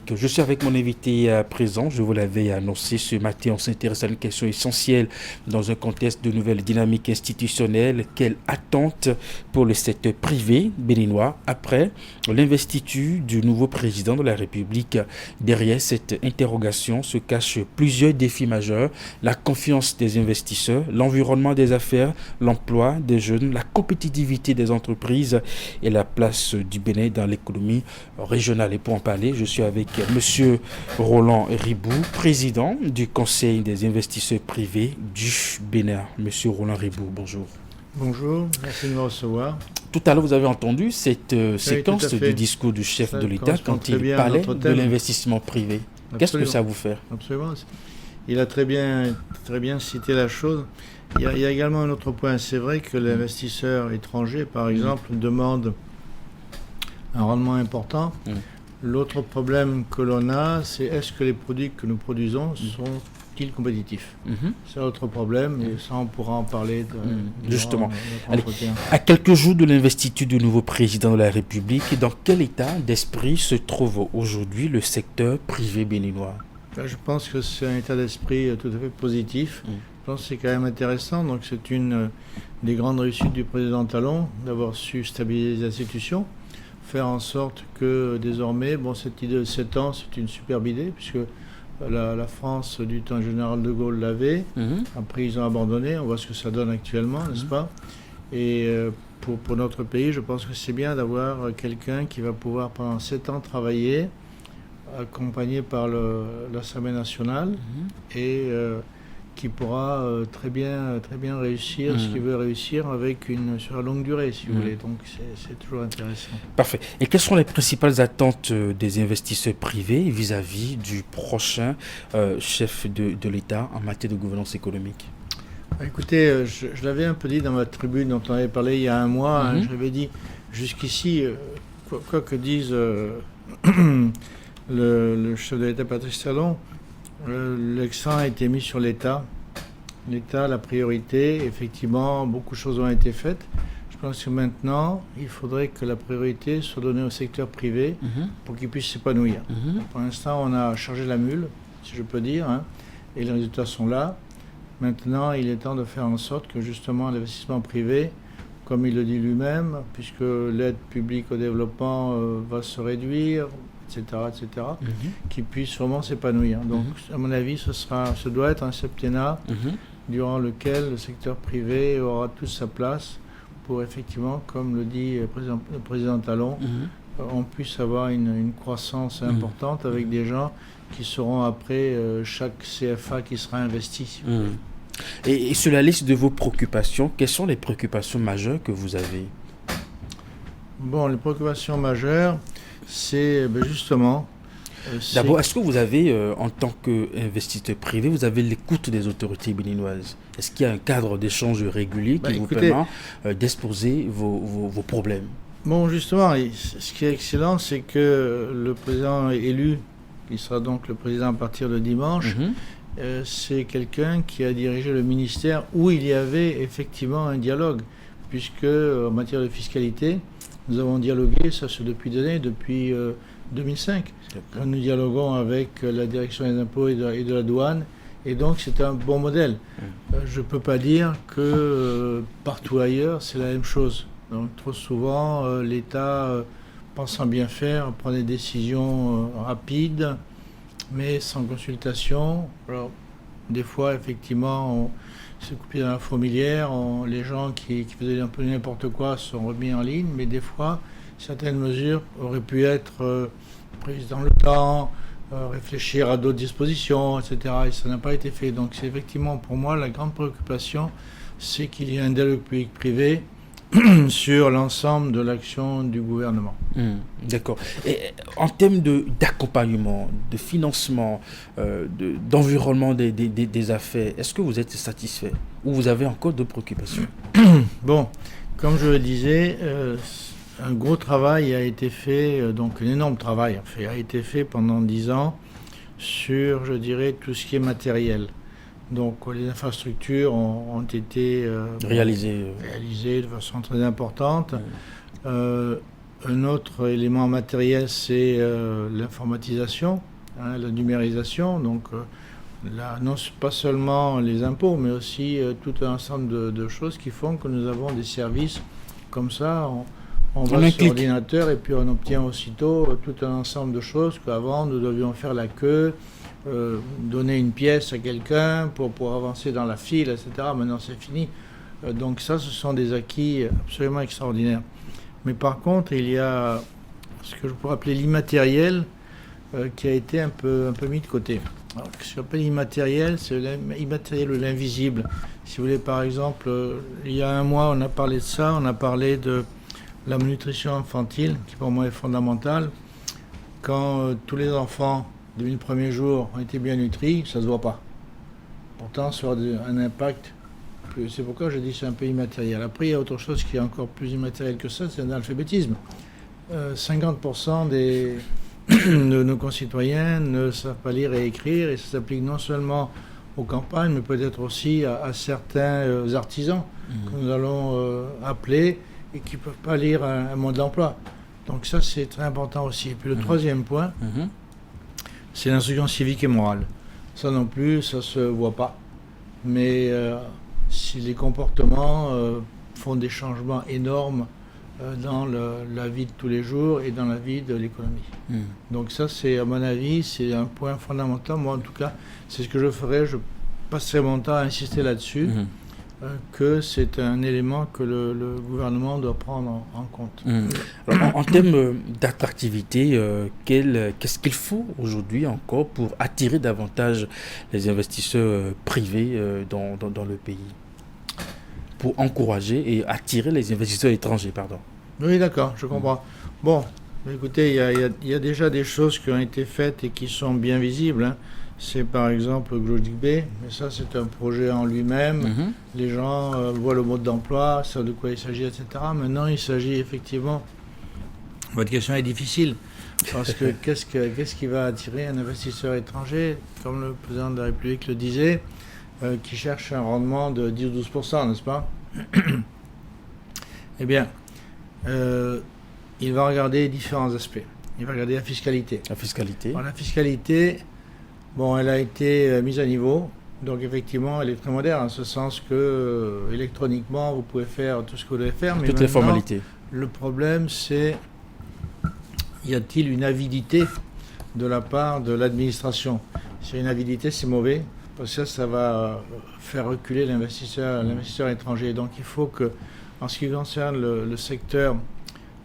Je suis avec mon invité présent, je vous l'avais annoncé ce matin, on s'intéresse à une question essentielle dans un contexte de nouvelle dynamique institutionnelle. Quelle attente pour le secteur privé béninois après l'investiture du nouveau président de la République? Derrière cette interrogation se cachent plusieurs défis majeurs: la confiance des investisseurs, l'environnement des affaires, l'emploi des jeunes, la compétitivité des entreprises et la place du Bénin dans l'économie régionale. Et pour en parler, je suis avec Monsieur Roland Ribou, président du Conseil des investisseurs privés du Bénin. Monsieur Roland Ribou, bonjour. Bonjour, merci de me recevoir. Tout à l'heure, vous avez entendu cette séquence du discours du chef de l'État quand il parlait de l'investissement privé. Absolument. Qu'est-ce que ça vous fait? Absolument. Il a très bien cité la chose. Il y a également un autre point. C'est vrai que l'investisseur étranger, par exemple, demande un rendement important. L'autre problème que l'on a, c'est est-ce que les produits que nous produisons sont-ils compétitifs? C'est l'autre problème, et ça on pourra en parler justement. Allez, à quelques jours de l'investiture du nouveau président de la République, dans quel état d'esprit se trouve aujourd'hui le secteur privé béninois? Je pense que c'est un état d'esprit tout à fait positif. Je pense que c'est quand même intéressant. Donc c'est une des grandes réussites du président Talon d'avoir su stabiliser les institutions, faire en sorte que désormais, cette idée de 7 ans, c'est une superbe idée, puisque la France du temps général de Gaulle l'avait. Après, ils ont abandonné. On voit ce que ça donne actuellement, n'est-ce pas? Et pour notre pays, je pense que c'est bien d'avoir quelqu'un qui va pouvoir pendant 7 ans travailler, accompagné par l'Assemblée nationale, et qui pourra très bien réussir ce qu'il veut réussir sur la longue durée, si vous voulez. Donc c'est toujours intéressant. Parfait. Et quelles sont les principales attentes des investisseurs privés vis-à-vis du prochain chef de l'État en matière de gouvernance économique? Écoutez, je l'avais un peu dit dans ma tribune dont on avait parlé il y a un mois. Je l'avais dit jusqu'ici, quoi que dise le chef de l'État, Patrice Talon, l'accent a été mis sur l'État. L'État, la priorité, effectivement, beaucoup de choses ont été faites. Je pense que maintenant, il faudrait que la priorité soit donnée au secteur privé pour qu'il puisse s'épanouir. Pour l'instant, on a chargé la mule, si je peux dire, et les résultats sont là. Maintenant, il est temps de faire en sorte que justement l'investissement privé, comme il le dit lui-même, puisque l'aide publique au développement va se réduire, etc., qui puisse vraiment s'épanouir. Donc, à mon avis, ce doit être un septennat durant lequel le secteur privé aura toute sa place pour effectivement, comme le dit le président Talon, on puisse avoir une croissance importante avec des gens qui seront après chaque CFA qui sera investi. Si vous voulez. Et sur la liste de vos préoccupations, quelles sont les préoccupations majeures que vous avez? Les préoccupations majeures, c'est justement... D'abord, est-ce que vous avez, en tant qu'investisseur privé, vous avez l'écoute des autorités béninoises? Est-ce qu'il y a un cadre d'échange régulier qui vous permet d'exposer vos problèmes? Justement, ce qui est excellent, c'est que le président élu, qui sera donc le président à partir de dimanche, c'est quelqu'un qui a dirigé le ministère où il y avait effectivement un dialogue, puisque en matière de fiscalité, nous avons dialogué, ça c'est depuis des années, depuis 2005. Nous dialoguons avec la direction des impôts et de la douane, et donc c'est un bon modèle. Je ne peux pas dire que partout ailleurs c'est la même chose. Donc trop souvent, l'État, pensant bien faire, prend des décisions rapides, mais sans consultation. Alors, des fois, effectivement, on s'est coupé dans la fourmilière, les gens qui faisaient un peu n'importe quoi sont remis en ligne, mais des fois, certaines mesures auraient pu être prises dans le temps, réfléchir à d'autres dispositions, etc. Et ça n'a pas été fait. Donc c'est effectivement pour moi la grande préoccupation, c'est qu'il y ait un dialogue public-privé sur l'ensemble de l'action du gouvernement. D'accord. Et en termes d'accompagnement, de financement, d'environnement des affaires, est-ce que vous êtes satisfait ou vous avez encore d'autres préoccupations? Comme je le disais, un gros travail a été fait, donc un énorme travail a été fait pendant 10 ans sur, je dirais, tout ce qui est matériel. Donc les infrastructures ont été réalisées de façon très importante. Un autre élément matériel, c'est l'informatisation, la numérisation. Donc, non pas seulement les impôts, mais aussi tout un ensemble de choses qui font que nous avons des services comme ça. On va sur l'ordinateur et puis on obtient aussitôt tout un ensemble de choses qu'avant nous devions faire la queue, donner une pièce à quelqu'un pour avancer dans la file, etc. Maintenant c'est fini. Donc ça, ce sont des acquis absolument extraordinaires. Mais par contre, il y a ce que je pourrais appeler l'immatériel qui a été un peu mis de côté. Alors, ce que j'appelle immatériel, c'est l'immatériel ou l'invisible. Si vous voulez, par exemple, il y a un mois, on a parlé de ça, on a parlé de la malnutrition infantile, qui pour moi est fondamentale. Quand tous les enfants, depuis le premier jour, ont été bien nutris, ça ne se voit pas. Pourtant, ça aura un impact. C'est pourquoi je dis que c'est un peu immatériel. Après, il y a autre chose qui est encore plus immatériel que ça, c'est l'analphabétisme. 50% de nos concitoyens ne savent pas lire et écrire, et ça s'applique non seulement aux campagnes, mais peut-être aussi à certains artisans que nous allons appeler et qui ne peuvent pas lire un mot de l'emploi. Donc ça, c'est très important aussi. Et puis le troisième point, c'est l'instruction civique et morale. Ça non plus, ça ne se voit pas. Mais si les comportements font des changements énormes dans la vie de tous les jours et dans la vie de l'économie. Donc ça, c'est, à mon avis, c'est un point fondamental. Moi, en tout cas, c'est ce que je ferai. Je passerai mon temps à insister là-dessus, que c'est un élément que le gouvernement doit prendre en compte. Alors, en termes d'attractivité, qu'est-ce qu'il faut aujourd'hui encore pour attirer davantage les investisseurs privés dans le pays ? Pour encourager et attirer les investisseurs étrangers, pardon. Oui, d'accord, je comprends. Bon, écoutez, il y a déjà des choses qui ont été faites et qui sont bien visibles. C'est par exemple Glogic Bay, mais ça c'est un projet en lui-même. Les gens voient le mode d'emploi, savent de quoi il s'agit, etc. Maintenant, il s'agit effectivement... Votre question est difficile, parce que qu'est-ce qui va attirer un investisseur étranger, comme le président de la République le disait, qui cherche un rendement de 10 ou 12%, n'est-ce pas? Eh bien, il va regarder différents aspects. Il va regarder la fiscalité. La fiscalité. Alors, la fiscalité, bon, elle a été mise à niveau. Donc, effectivement, elle est très moderne, en ce sens que, électroniquement, vous pouvez faire tout ce que vous devez faire. Mais toutes les formalités. Le problème, c'est, y a-t-il une avidité de la part de l'administration? Si y a une avidité, c'est mauvais. Parce que ça va faire reculer l'investisseur étranger. Donc il faut que, en ce qui concerne le secteur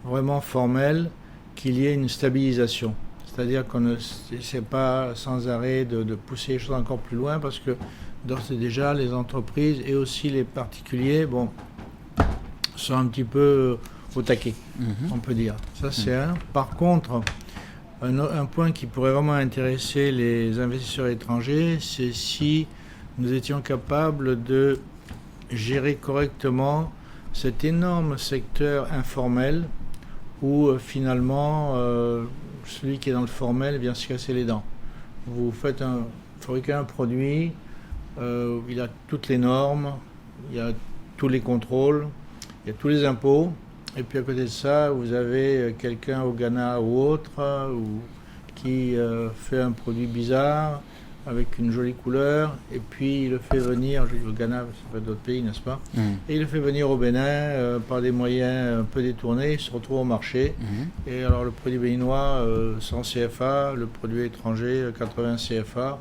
vraiment formel, qu'il y ait une stabilisation. C'est-à-dire qu'on ne essaie pas sans arrêt de pousser les choses encore plus loin, parce que d'ores et déjà, les entreprises et aussi les particuliers, sont un petit peu au taquet, on peut dire. Ça, c'est un. Par contre, un point qui pourrait vraiment intéresser les investisseurs étrangers, c'est si nous étions capables de gérer correctement cet énorme secteur informel où finalement celui qui est dans le formel vient se casser les dents. Vous fabriquez un produit, il a toutes les normes, il y a tous les contrôles, il y a tous les impôts. Et puis à côté de ça, vous avez quelqu'un au Ghana ou autre qui fait un produit bizarre avec une jolie couleur, et puis il le fait venir, au Ghana, ça peut être d'autres pays, n'est-ce pas? Et il le fait venir au Bénin par des moyens un peu détournés, il se retrouve au marché. Et alors le produit béninois, 100 CFA, le produit étranger, 80 CFA.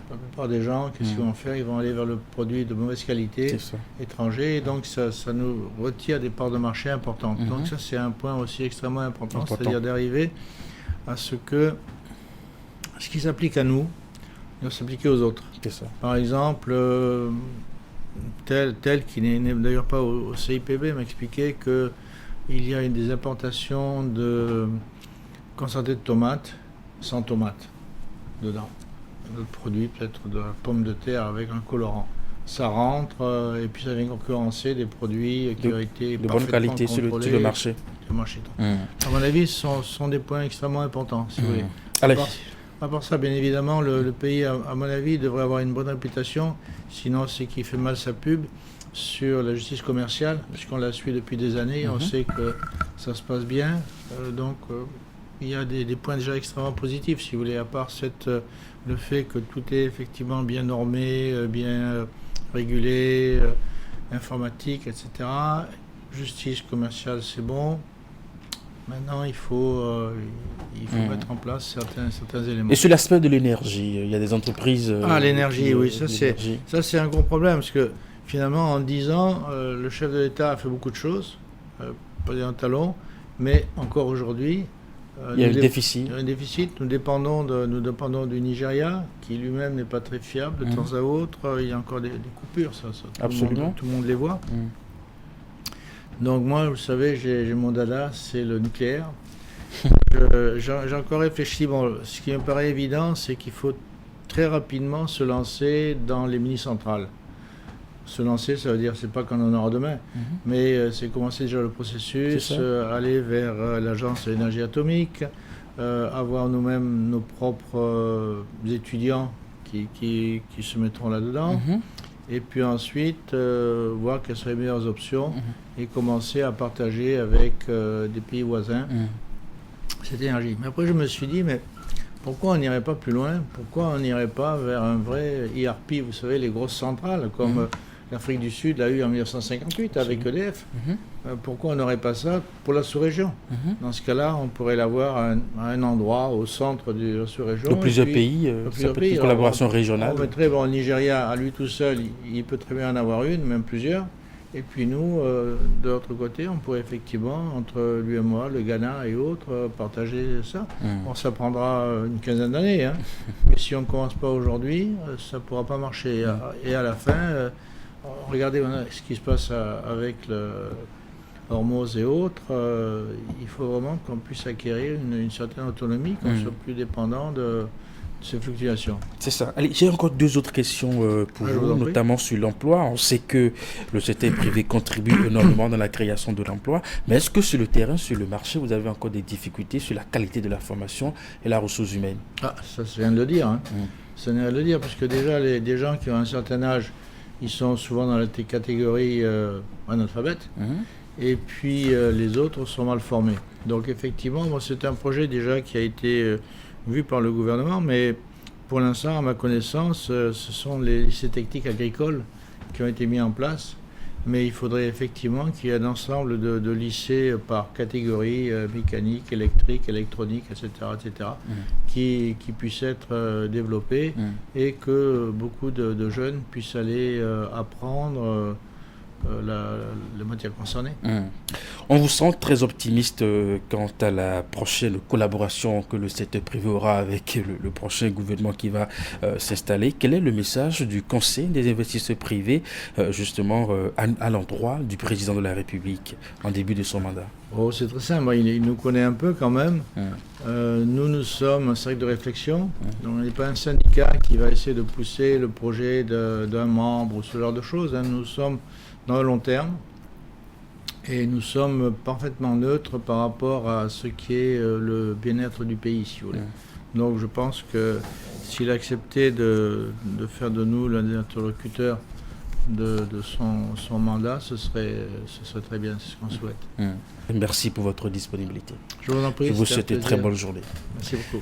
La plupart des gens, qu'est-ce qu'ils vont faire? Ils vont aller vers le produit de mauvaise qualité étranger, et donc ça nous retire des parts de marché importantes. Donc ça, c'est un point aussi extrêmement important. C'est-à-dire d'arriver à ce qui s'applique à nous doit s'appliquer aux autres. Par exemple, tel qui n'est d'ailleurs pas au CIPB m'expliquait qu'il y a des importations de concentré de tomates sans tomates dedans. D'autres produits, peut-être de la pomme de terre avec un colorant. Ça rentre et puis ça vient concurrencer des produits qui ont été de bonne qualité sur le marché. À mon avis, ce sont des points extrêmement importants, si vous voulez. Allez. À part ça, bien évidemment, le pays, à mon avis, devrait avoir une bonne réputation. Sinon, c'est qu'il fait mal sa pub. sur la justice commerciale, puisqu'on la suit depuis des années, on sait que ça se passe bien. Il y a des points déjà extrêmement positifs, si vous voulez, à part le fait que tout est effectivement bien normé, bien régulé, informatique, etc. Justice commerciale, c'est bon. Maintenant, il faut mettre en place certains éléments. Et sur l'aspect de l'énergie, il y a des entreprises... l'énergie, oui, ça c'est un gros problème, parce que finalement, en 10 ans, le chef de l'État a fait beaucoup de choses, président Talon, mais encore aujourd'hui... il y a un déficit. Il y a un déficit. Nous dépendons du Nigeria, qui lui-même n'est pas très fiable de temps à autre. Il y a encore des coupures, ça Absolument. Tout le monde les voit. Donc moi, vous savez, j'ai mon dada, c'est le nucléaire. J'ai encore réfléchi. Bon, ce qui me paraît évident, c'est qu'il faut très rapidement se lancer dans les mini-centrales. Se lancer, ça veut dire, c'est pas qu'on en aura demain, mais c'est commencer déjà le processus, aller vers l'agence de l'énergie atomique, avoir nous-mêmes nos propres étudiants qui se mettront là-dedans. Et puis ensuite, voir quelles sont les meilleures options et commencer à partager avec des pays voisins cette énergie. Mais après, je me suis dit, mais pourquoi on n'irait pas plus loin? Pourquoi on n'irait pas vers un vrai IRP? Vous savez, les grosses centrales, comme l'Afrique du Sud l'a eu en 1958 avec EDF. Pourquoi on n'aurait pas ça pour la sous-région? Dans ce cas-là, on pourrait l'avoir à un endroit au centre de la sous-région. Dans plusieurs pays, ça peut être une collaboration régionale. On mettrait, le Nigeria, à lui tout seul, il peut très bien en avoir une, même plusieurs. Et puis nous, de l'autre côté, on pourrait effectivement, entre lui et moi, le Ghana et autres, partager ça. Bon, ça prendra une quinzaine d'années, hein. Mais si on ne commence pas aujourd'hui, ça ne pourra pas marcher. Et à la fin, regardez ce qui se passe avec Hormuz et autres. Il faut vraiment qu'on puisse acquérir une certaine autonomie, qu'on soit plus dépendant de ces fluctuations. C'est ça. Allez, j'ai encore 2 autres questions pour vous, notamment sur l'emploi. On sait que le secteur privé contribue énormément dans la création de l'emploi, mais est-ce que sur le terrain, sur le marché, vous avez encore des difficultés sur la qualité de la formation et la ressource humaine? Ça c'est rien de le dire. Hein. Ça n'est rien de le dire, parce que déjà, des gens qui ont un certain âge, ils sont souvent dans la catégorie analphabète, et puis les autres sont mal formés. Donc effectivement, moi, c'est un projet déjà qui a été vu par le gouvernement, mais pour l'instant, à ma connaissance, ce sont les lycées techniques agricoles qui ont été mis en place, mais il faudrait effectivement qu'il y ait un ensemble de lycées par catégorie, mécanique, électrique, électronique, etc., qui puissent être développés, et que beaucoup de jeunes puissent aller apprendre les matières concernées. On vous sent très optimiste quant à la prochaine collaboration que le secteur privé aura avec le prochain gouvernement qui va s'installer. Quel est le message du Conseil des investisseurs privés justement à l'endroit du président de la République en début de son mandat? C'est très simple, il nous connaît un peu quand même. Nous sommes un cercle de réflexion, donc on n'est pas un syndicat qui va essayer de pousser le projet d'un membre ou ce genre de choses. Nous sommes dans le long terme, et nous sommes parfaitement neutres par rapport à ce qui est le bien-être du pays, si vous voulez. Donc je pense que s'il acceptait de faire de nous l'un des interlocuteurs de son mandat, ce serait très bien, c'est ce qu'on souhaite. Merci pour votre disponibilité. Je vous en prie. Je vous souhaite une très bonne journée. Merci beaucoup.